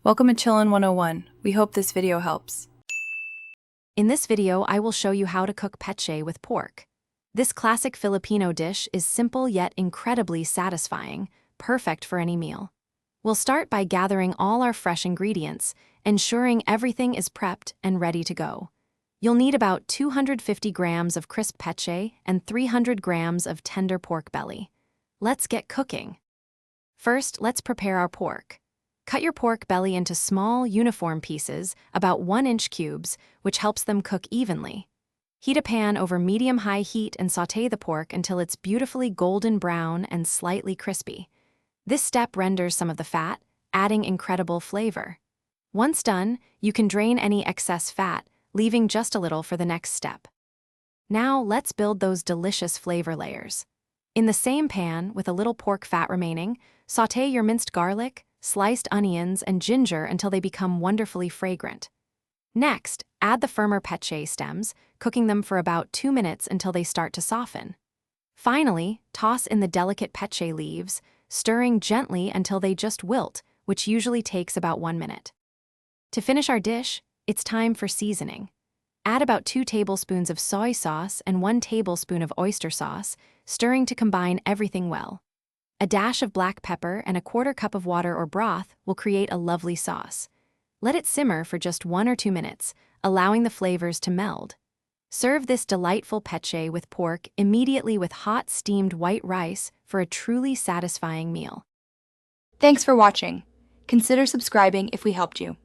Welcome to Chillin' 101. We hope this video helps. In this video, I will show you how to cook pechay with pork. This classic Filipino dish is simple yet incredibly satisfying, perfect for any meal. We'll start by gathering all our fresh ingredients, ensuring everything is prepped and ready to go. You'll need about 250 grams of crisp pechay and 300 grams of tender pork belly. Let's get cooking. First, let's prepare our pork. Cut your pork belly into small, uniform pieces, about 1-inch cubes, which helps them cook evenly. Heat a pan over medium-high heat and sauté the pork until it's beautifully golden brown and slightly crispy. This step renders some of the fat, adding incredible flavor. Once done, you can drain any excess fat, leaving just a little for the next step. Now, let's build those delicious flavor layers. In the same pan, with a little pork fat remaining, sauté your minced garlic, sliced onions, and ginger until they become wonderfully fragrant. Next, add the firmer pechay stems, cooking them for about 2 minutes until they start to soften. Finally, toss in the delicate pechay leaves, stirring gently until they just wilt, which usually takes about 1 minute. To finish our dish, it's time for seasoning. Add about 2 tablespoons of soy sauce and 1 tablespoon of oyster sauce, stirring to combine everything well. A dash of black pepper and a 1/4 cup of water or broth will create a lovely sauce. Let it simmer for just 1 or 2 minutes, allowing the flavors to meld. Serve this delightful pechay with pork immediately with hot steamed white rice for a truly satisfying meal. Thanks for watching. Consider subscribing if we helped you.